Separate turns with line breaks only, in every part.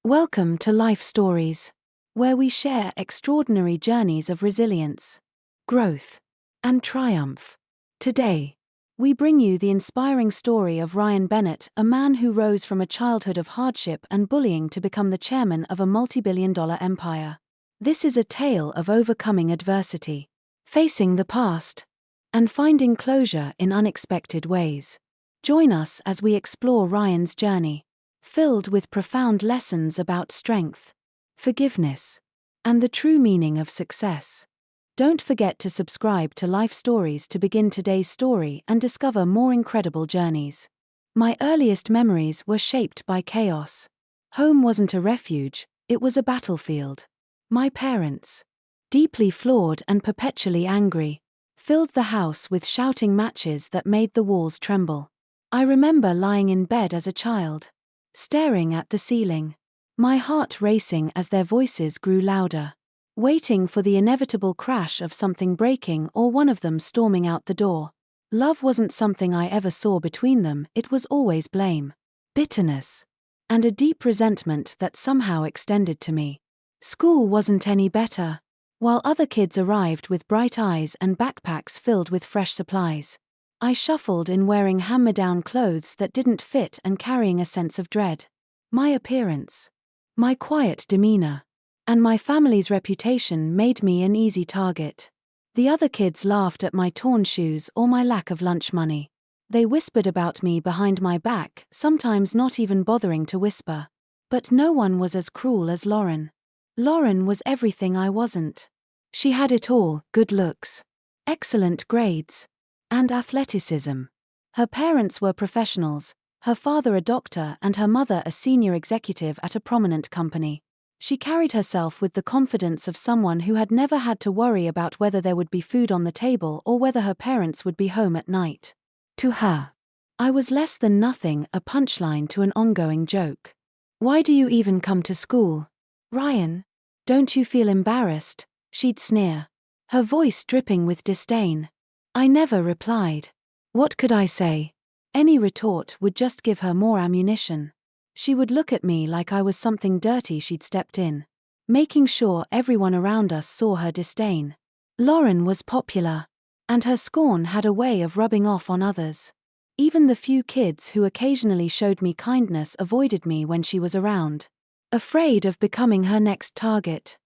Welcome to Life Stories, where we share extraordinary journeys of resilience, growth, and triumph. Today, we bring you the inspiring story of Ryan Bennett, a man who rose from a childhood of hardship and bullying to become the chairman of a multi-billion-dollar empire. This is a tale of overcoming adversity, facing the past, and finding closure in unexpected ways. Join us as we explore Ryan's journey, filled with profound lessons about strength, forgiveness, and the true meaning of success. Don't forget to subscribe to Life Stories to begin today's story and discover more incredible journeys. My earliest memories were shaped by chaos. Home wasn't a refuge, it was a battlefield. My parents, deeply flawed and perpetually angry, filled the house with shouting matches that made the walls tremble. I remember lying in bed as a child, staring at the ceiling, my heart racing as their voices grew louder, waiting for the inevitable crash of something breaking or one of them storming out the door. Love wasn't something I ever saw between them, it was always blame, bitterness, and a deep resentment that somehow extended to me. School wasn't any better. While other kids arrived with bright eyes and backpacks filled with fresh supplies, I shuffled in wearing hand-me-down clothes that didn't fit and carrying a sense of dread. My appearance, my quiet demeanor, and my family's reputation made me an easy target. The other kids laughed at my torn shoes or my lack of lunch money. They whispered about me behind my back, sometimes not even bothering to whisper. But no one was as cruel as Lauren. Lauren was everything I wasn't. She had it all: good looks, excellent grades, and athleticism. Her parents were professionals, her father a doctor and her mother a senior executive at a prominent company. She carried herself with the confidence of someone who had never had to worry about whether there would be food on the table or whether her parents would be home at night. To her, I was less than nothing, a punchline to an ongoing joke. "Why do you even come to school, Ryan? Don't you feel embarrassed?" she'd sneer, her voice dripping with disdain. I never replied. What could I say? Any retort would just give her more ammunition. She would look at me like I was something dirty she'd stepped in, making sure everyone around us saw her disdain. Lauren was popular, and her scorn had a way of rubbing off on others. Even the few kids who occasionally showed me kindness avoided me when she was around, afraid of becoming her next target.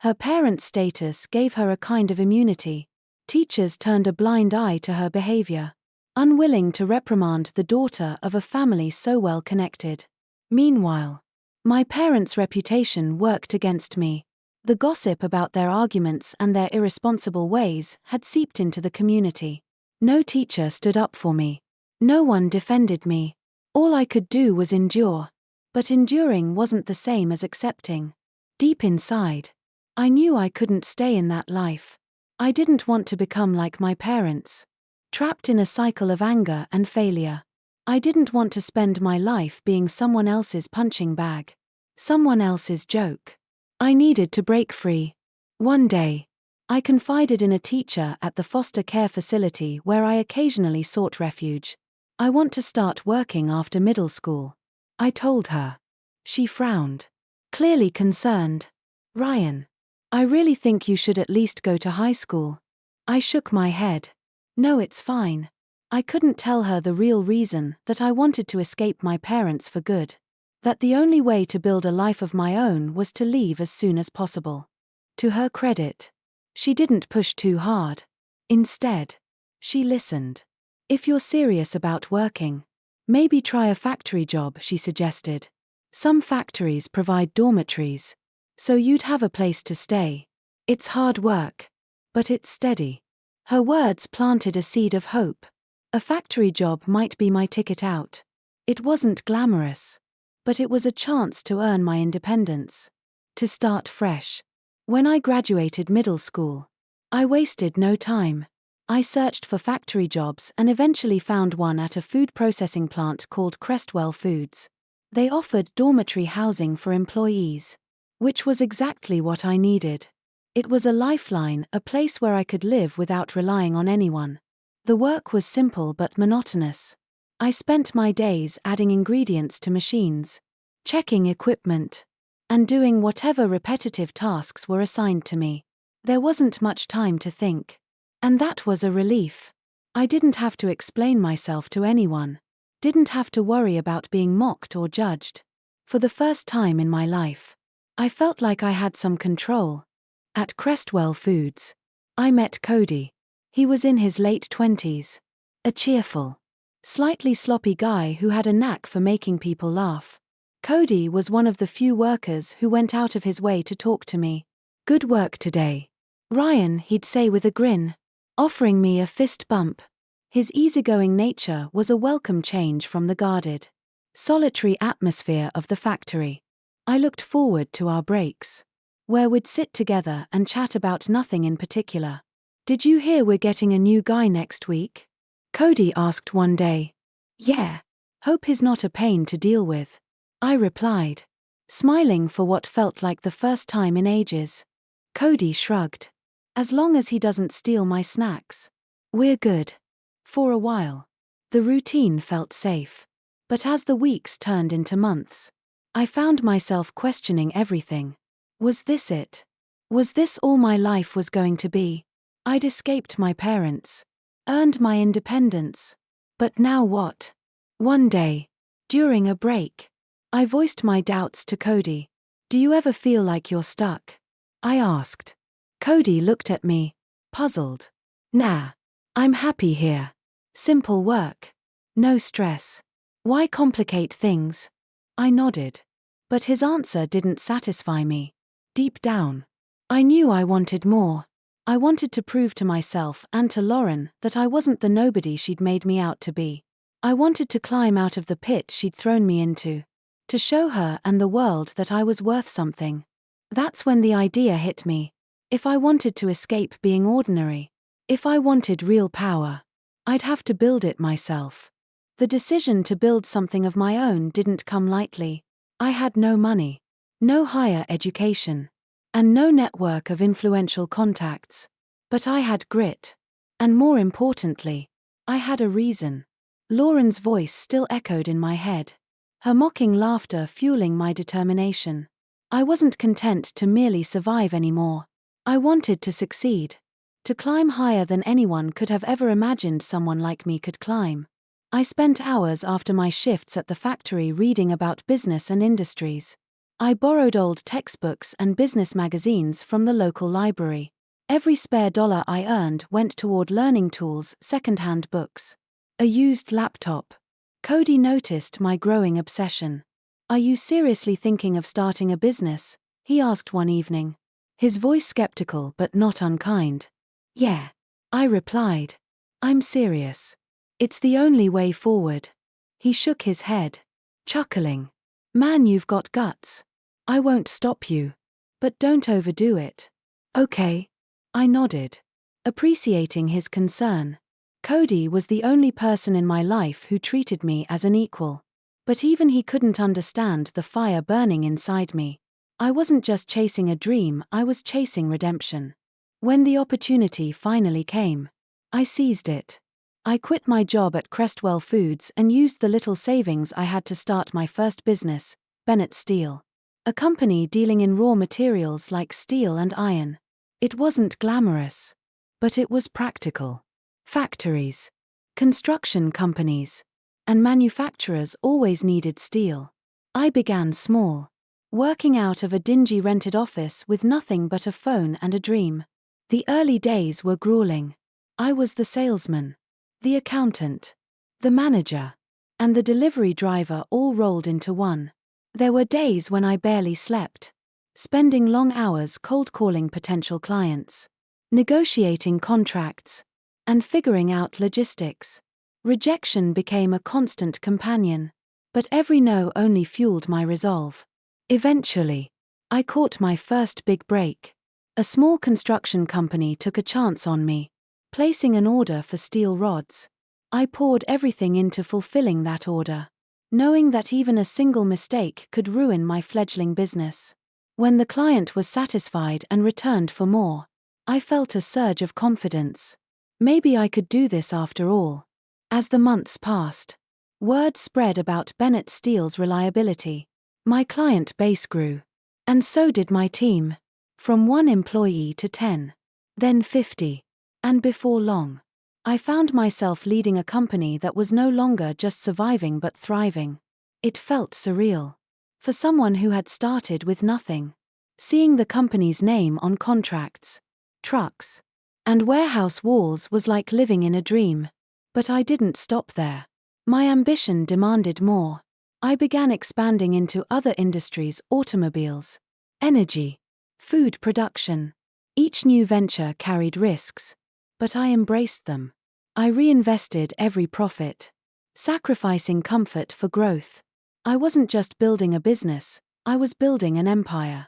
Her parents' status gave her a kind of immunity. Teachers turned a blind eye to her behavior, unwilling to reprimand the daughter of a family so well connected. Meanwhile, my parents' reputation worked against me. The gossip about their arguments and their irresponsible ways had seeped into the community. No teacher stood up for me. No one defended me. All I could do was endure. But enduring wasn't the same as accepting. Deep inside, I knew I couldn't stay in that life. I didn't want to become like my parents, trapped in a cycle of anger and failure. I didn't want to spend my life being someone else's punching bag, someone else's joke. I needed to break free. One day, I confided in a teacher at the foster care facility where I occasionally sought refuge. "I want to start working after middle school," I told her. She frowned, clearly concerned. "Ryan, I really think you should at least go to high school." I shook my head. "No, it's fine." I couldn't tell her the real reason, that I wanted to escape my parents for good. That the only way to build a life of my own was to leave as soon as possible. To her credit, she didn't push too hard. Instead, she listened. "If you're serious about working, maybe try a factory job," she suggested. "Some factories provide dormitories, so you'd have a place to stay. It's hard work, but it's steady." Her words planted a seed of hope. A factory job might be my ticket out. It wasn't glamorous, but it was a chance to earn my independence, to start fresh. When I graduated middle school, I wasted no time. I searched for factory jobs and eventually found one at a food processing plant called Crestwell Foods. They offered dormitory housing for employees, which was exactly what I needed. It was a lifeline, a place where I could live without relying on anyone. The work was simple but monotonous. I spent my days adding ingredients to machines, checking equipment, and doing whatever repetitive tasks were assigned to me. There wasn't much time to think. And that was a relief. I didn't have to explain myself to anyone. Didn't have to worry about being mocked or judged. For the first time in my life, I felt like I had some control. At Crestwell Foods, I met Cody. He was in his late 20s. A cheerful, slightly sloppy guy who had a knack for making people laugh. Cody was one of the few workers who went out of his way to talk to me. "Good work today, Ryan," he'd say with a grin, offering me a fist bump. His easygoing nature was a welcome change from the guarded, solitary atmosphere of the factory. I looked forward to our breaks, where we'd sit together and chat about nothing in particular. "Did you hear we're getting a new guy next week?" Cody asked one day. "Yeah. Hope he's not a pain to deal with," I replied, smiling for what felt like the first time in ages. Cody shrugged. "As long as he doesn't steal my snacks, we're good." For a while, the routine felt safe. But as the weeks turned into months, I found myself questioning everything. Was this it? Was this all my life was going to be? I'd escaped my parents, earned my independence. But now what? One day, during a break, I voiced my doubts to Cody. "Do you ever feel like you're stuck?" I asked. Cody looked at me, puzzled. "Nah. I'm happy here. Simple work. No stress. Why complicate things?" I nodded. But his answer didn't satisfy me. Deep down, I knew I wanted more. I wanted to prove to myself and to Lauren that I wasn't the nobody she'd made me out to be. I wanted to climb out of the pit she'd thrown me into, to show her and the world that I was worth something. That's when the idea hit me. If I wanted to escape being ordinary, if I wanted real power, I'd have to build it myself. The decision to build something of my own didn't come lightly. I had no money, no higher education, and no network of influential contacts. But I had grit. And more importantly, I had a reason. Lauren's voice still echoed in my head, her mocking laughter fueling my determination. I wasn't content to merely survive anymore. I wanted to succeed, to climb higher than anyone could have ever imagined someone like me could climb. I spent hours after my shifts at the factory reading about business and industries. I borrowed old textbooks and business magazines from the local library. Every spare dollar I earned went toward learning tools, second-hand books, a used laptop. Cody noticed my growing obsession. "Are you seriously thinking of starting a business?" he asked one evening, his voice skeptical but not unkind. "Yeah," I replied. "I'm serious. It's the only way forward." He shook his head, chuckling. "Man, you've got guts. I won't stop you. But don't overdo it." "Okay." I nodded, appreciating his concern. Cody was the only person in my life who treated me as an equal. But even he couldn't understand the fire burning inside me. I wasn't just chasing a dream, I was chasing redemption. When the opportunity finally came, I seized it. I quit my job at Crestwell Foods and used the little savings I had to start my first business, Bennett Steel, a company dealing in raw materials like steel and iron. It wasn't glamorous, but it was practical. Factories, construction companies, and manufacturers always needed steel. I began small, working out of a dingy rented office with nothing but a phone and a dream. The early days were grueling. I was the salesman, the accountant, the manager, and the delivery driver all rolled into one. There were days when I barely slept, spending long hours cold calling potential clients, negotiating contracts, and figuring out logistics. Rejection became a constant companion, but every no only fueled my resolve. Eventually, I caught my first big break. A small construction company took a chance on me, placing an order for steel rods. I poured everything into fulfilling that order, knowing that even a single mistake could ruin my fledgling business. When the client was satisfied and returned for more, I felt a surge of confidence. Maybe I could do this after all. As the months passed, word spread about Bennett Steel's reliability. My client base grew. And so did my team. From 1 employee to 10. Then 50. And before long, I found myself leading a company that was no longer just surviving but thriving. It felt surreal. For someone who had started with nothing. Seeing the company's name on contracts, trucks, and warehouse walls was like living in a dream. But I didn't stop there. My ambition demanded more. I began expanding into other industries: automobiles, energy, food production. Each new venture carried risks, but I embraced them. I reinvested every profit, sacrificing comfort for growth. I wasn't just building a business, I was building an empire.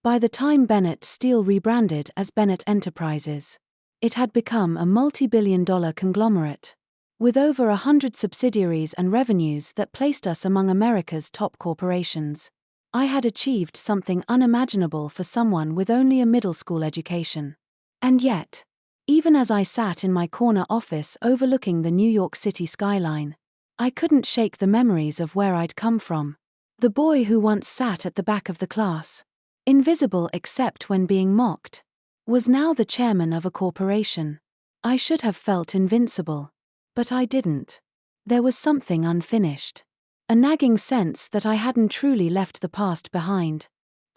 By the time Bennett Steel rebranded as Bennett Enterprises, it had become a multi-billion-dollar conglomerate, with over 100 subsidiaries and revenues that placed us among America's top corporations. I had achieved something unimaginable for someone with only a middle school education. And yet, even as I sat in my corner office overlooking the New York City skyline, I couldn't shake the memories of where I'd come from. The boy who once sat at the back of the class, invisible except when being mocked, was now the chairman of a corporation. I should have felt invincible. But I didn't. There was something unfinished. A nagging sense that I hadn't truly left the past behind.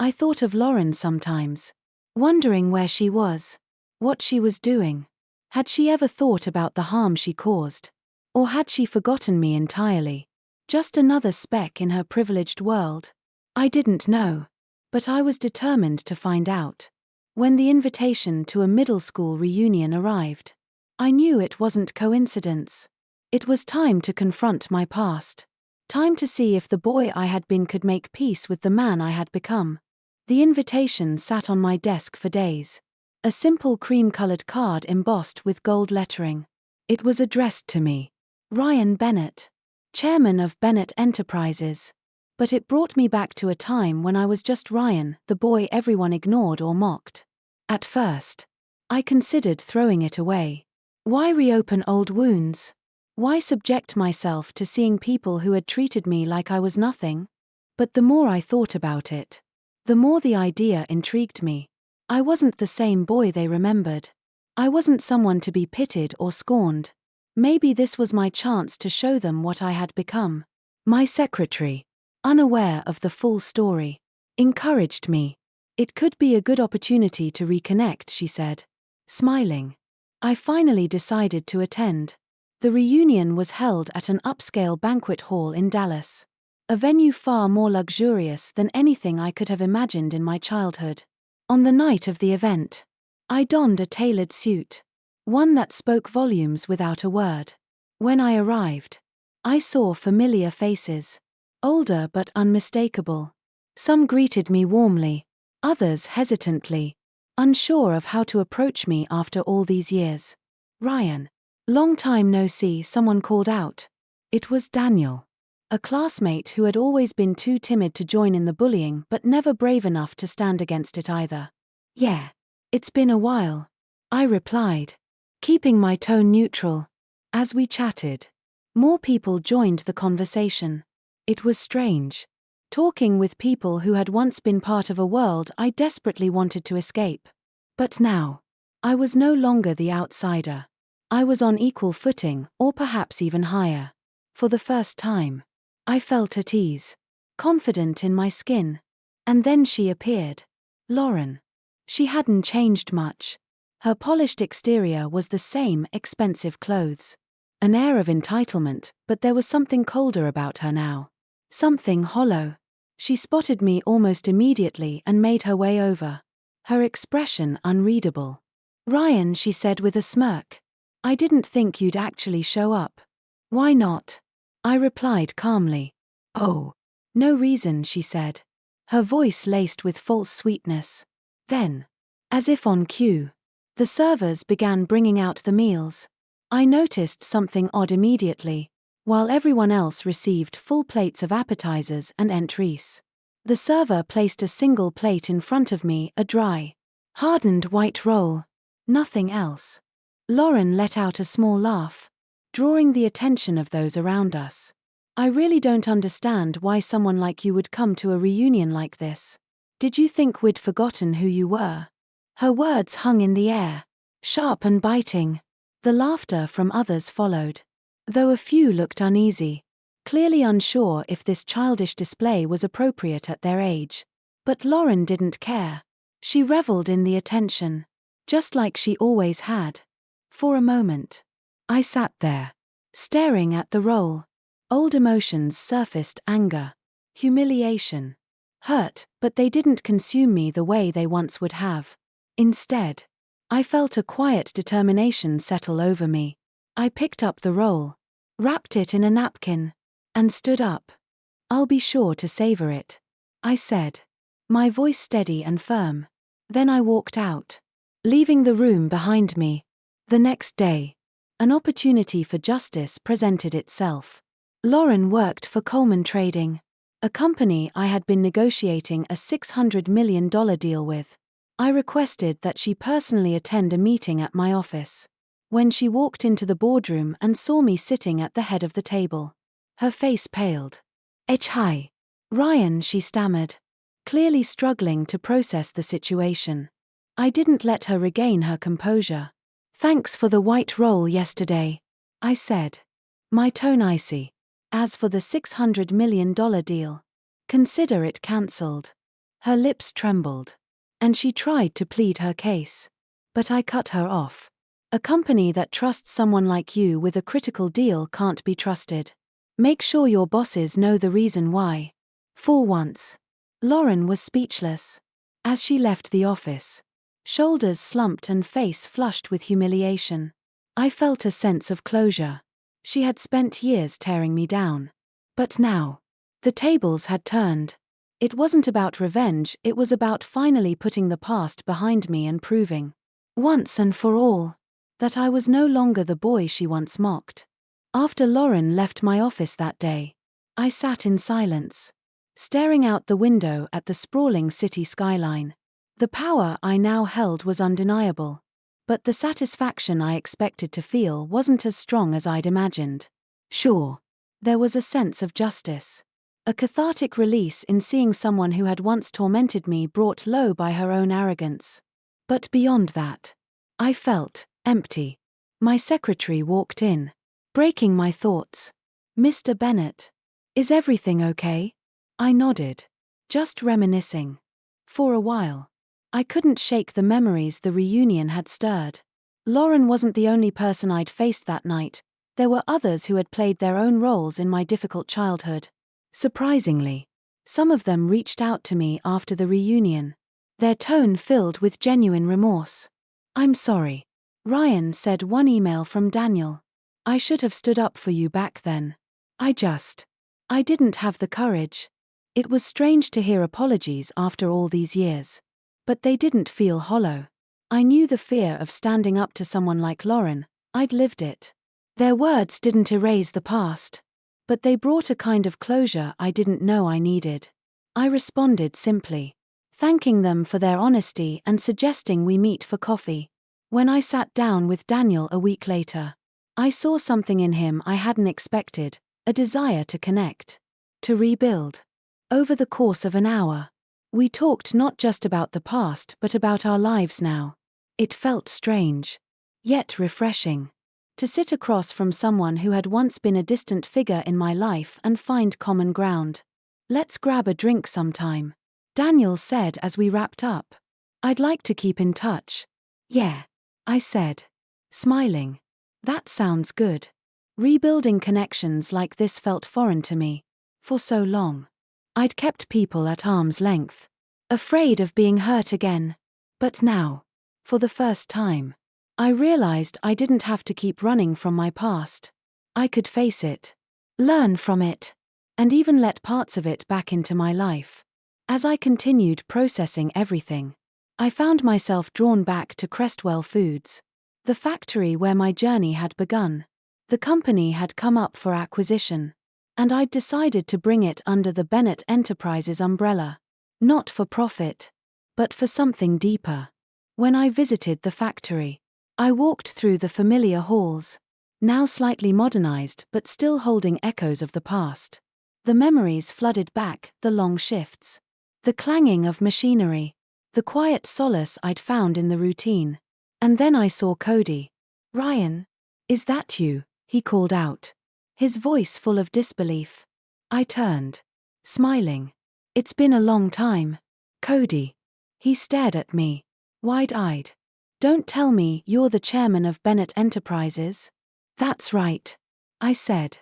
I thought of Lauren sometimes, wondering where she was, what she was doing. Had she ever thought about the harm she caused? Or had she forgotten me entirely? Just another speck in her privileged world? I didn't know. But I was determined to find out. When the invitation to a middle school reunion arrived, I knew it wasn't coincidence. It was time to confront my past. Time to see if the boy I had been could make peace with the man I had become. The invitation sat on my desk for days. A simple cream-colored card embossed with gold lettering. It was addressed to me, Ryan Bennett, chairman of Bennett Enterprises. But it brought me back to a time when I was just Ryan, the boy everyone ignored or mocked. At first, I considered throwing it away. Why reopen old wounds? Why subject myself to seeing people who had treated me like I was nothing? But the more I thought about it, the more the idea intrigued me. I wasn't the same boy they remembered. I wasn't someone to be pitied or scorned. Maybe this was my chance to show them what I had become. My secretary, unaware of the full story, encouraged me. It could be a good opportunity to reconnect, she said, smiling. I finally decided to attend. The reunion was held at an upscale banquet hall in Dallas, a venue far more luxurious than anything I could have imagined in my childhood. On the night of the event, I donned a tailored suit, one that spoke volumes without a word. When I arrived, I saw familiar faces, older but unmistakable. Some greeted me warmly, others hesitantly, unsure of how to approach me after all these years. Ryan. Long time no see, someone called out. It was Daniel, a classmate who had always been too timid to join in the bullying but never brave enough to stand against it either. Yeah, it's been a while, I replied, keeping my tone neutral. As we chatted, more people joined the conversation. It was strange, talking with people who had once been part of a world I desperately wanted to escape. But now, I was no longer the outsider. I was on equal footing, or perhaps even higher. For the first time, I felt at ease, confident in my skin. And then she appeared. Lauren. She hadn't changed much. Her polished exterior was the same: expensive clothes, an air of entitlement, but there was something colder about her now. Something hollow. She spotted me almost immediately and made her way over, her expression unreadable. Ryan, she said with a smirk. I didn't think you'd actually show up. Why not? I replied calmly. Oh, no reason, she said, her voice laced with false sweetness. Then, as if on cue, the servers began bringing out the meals. I noticed something odd immediately. While everyone else received full plates of appetizers and entrees, the server placed a single plate in front of me, a dry, hardened white roll. Nothing else. Lauren let out a small laugh, drawing the attention of those around us. I really don't understand why someone like you would come to a reunion like this. Did you think we'd forgotten who you were?" Her words hung in the air, sharp and biting. The laughter from others followed, though a few looked uneasy, clearly unsure if this childish display was appropriate at their age. But Lauren didn't care. She reveled in the attention, just like she always had. For a moment, I sat there, staring at the role. Old emotions surfaced: anger, humiliation, hurt, but they didn't consume me the way they once would have. Instead, I felt a quiet determination settle over me. I picked up the roll, wrapped it in a napkin, and stood up. "I'll be sure to savor it," I said, my voice steady and firm. Then I walked out, leaving the room behind me. The next day, an opportunity for justice presented itself. Lauren worked for Coleman Trading, a company I had been negotiating a $600 million deal with. I requested that she personally attend a meeting at my office. When she walked into the boardroom and saw me sitting at the head of the table, her face paled. "Hi, Ryan," she stammered, clearly struggling to process the situation. I didn't let her regain her composure. "Thanks for the white roll yesterday," I said, my tone icy. "As for the $600 million deal, consider it cancelled." Her lips trembled, and she tried to plead her case. But I cut her off. "A company that trusts someone like you with a critical deal can't be trusted. Make sure your bosses know the reason why." For once, Lauren was speechless. As she left the office, shoulders slumped and face flushed with humiliation, I felt a sense of closure. She had spent years tearing me down. But now, the tables had turned. It wasn't about revenge, it was about finally putting the past behind me and proving, once and for all, that I was no longer the boy she once mocked. After Lauren left my office that day, I sat in silence, staring out the window at the sprawling city skyline. The power I now held was undeniable, but the satisfaction I expected to feel wasn't as strong as I'd imagined. Sure, there was a sense of justice, a cathartic release in seeing someone who had once tormented me brought low by her own arrogance. But beyond that, I felt empty. My secretary walked in, breaking my thoughts. "Mr. Bennett, is everything okay?" I nodded, just reminiscing. For a while, I couldn't shake the memories the reunion had stirred. Lauren wasn't the only person I'd faced that night. There were others who had played their own roles in my difficult childhood. Surprisingly, some of them reached out to me after the reunion, their tone filled with genuine remorse. "I'm sorry," Ryan said, one email from Daniel. "I should have stood up for you back then. I didn't have the courage." It was strange to hear apologies after all these years. But they didn't feel hollow. I knew the fear of standing up to someone like Lauren. I'd lived it. Their words didn't erase the past, but they brought a kind of closure I didn't know I needed. I responded simply, thanking them for their honesty and suggesting we meet for coffee. When I sat down with Daniel a week later, I saw something in him I hadn't expected, a desire to connect, to rebuild. Over the course of an hour, we talked not just about the past but about our lives now. It felt strange, yet refreshing, to sit across from someone who had once been a distant figure in my life and find common ground. "Let's grab a drink sometime," Daniel said as we wrapped up. "I'd like to keep in touch." "Yeah," I said, smiling. "That sounds good." Rebuilding connections like this felt foreign to me. For so long, I'd kept people at arm's length, afraid of being hurt again. But now, for the first time, I realized I didn't have to keep running from my past. I could face it, learn from it, and even let parts of it back into my life. As I continued processing everything, I found myself drawn back to Crestwell Foods, the factory where my journey had begun. The company had come up for acquisition, and I'd decided to bring it under the Bennett Enterprises umbrella, not for profit, but for something deeper. When I visited the factory, I walked through the familiar halls, now slightly modernized but still holding echoes of the past. The memories flooded back: the long shifts, The clanging of machinery. The quiet solace I'd found in the routine. And then I saw Cody. "Ryan, is that you?" he called out, his voice full of disbelief. I turned, smiling. "It's been a long time, Cody." He stared at me, wide-eyed. "Don't tell me you're the chairman of Bennett Enterprises?" "That's right," I said.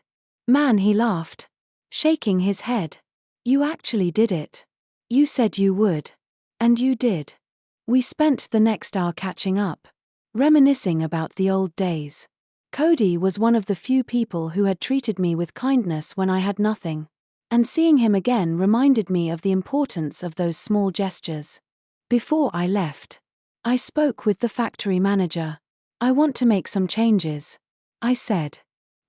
"Man," he laughed, shaking his head. "You actually did it. You said you would. And you did." We spent the next hour catching up, reminiscing about the old days. Cody was one of the few people who had treated me with kindness when I had nothing, and seeing him again reminded me of the importance of those small gestures. Before I left, I spoke with the factory manager. "I want to make some changes," I said.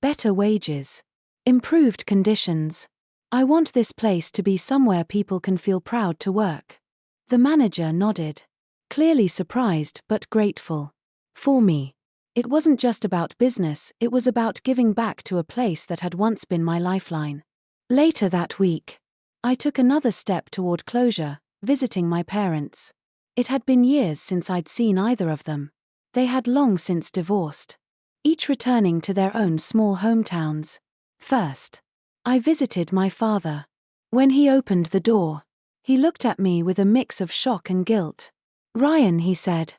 "Better wages. Improved conditions. I want this place to be somewhere people can feel proud to work." The manager nodded, clearly surprised but grateful. For me, it wasn't just about business, it was about giving back to a place that had once been my lifeline. Later that week, I took another step toward closure, visiting my parents. It had been years since I'd seen either of them. They had long since divorced, each returning to their own small hometowns. First, I visited my father. When he opened the door, he looked at me with a mix of shock and guilt. "Ryan," he said,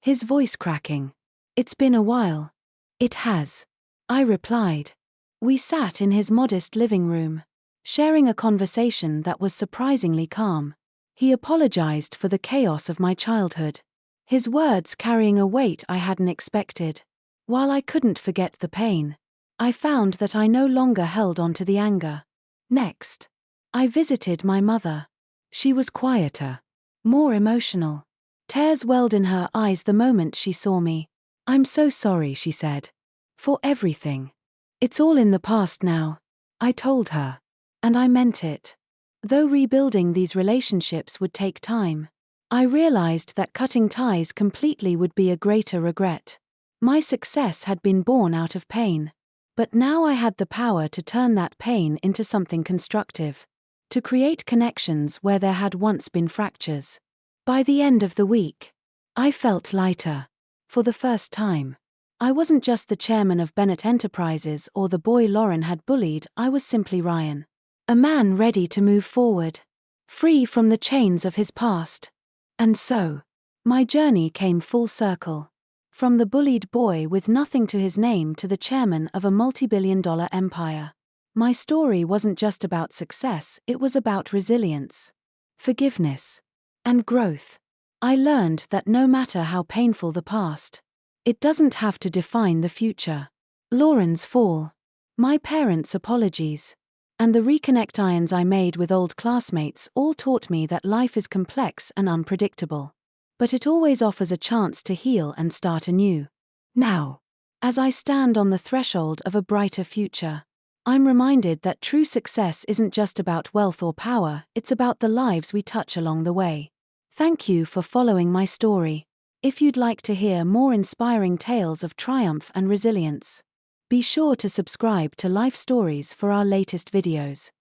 his voice cracking. "It's been a while." "It has," I replied. We sat in his modest living room, sharing a conversation that was surprisingly calm. He apologized for the chaos of my childhood, his words carrying a weight I hadn't expected. While I couldn't forget the pain, I found that I no longer held on to the anger. Next, I visited my mother. She was quieter, more emotional. Tears welled in her eyes the moment she saw me. "I'm so sorry," she said, "for everything. It's all in the past now," I told her. And I meant it. Though rebuilding these relationships would take time, I realized that cutting ties completely would be a greater regret. My success had been born out of pain. But now I had the power to turn that pain into something constructive, to create connections where there had once been fractures. By the end of the week, I felt lighter. For the first time, I wasn't just the chairman of Bennett Enterprises or the boy Lauren had bullied, I was simply Ryan. A man ready to move forward, free from the chains of his past. And so, my journey came full circle. From the bullied boy with nothing to his name to the chairman of a multi-billion-dollar empire. My story wasn't just about success, it was about resilience, forgiveness, and growth. I learned that no matter how painful the past, it doesn't have to define the future. Lauren's fall, my parents' apologies, and the reconnections I made with old classmates all taught me that life is complex and unpredictable. But it always offers a chance to heal and start anew. Now, as I stand on the threshold of a brighter future, I'm reminded that true success isn't just about wealth or power, it's about the lives we touch along the way. Thank you for following my story. If you'd like to hear more inspiring tales of triumph and resilience, be sure to subscribe to Life Stories for our latest videos.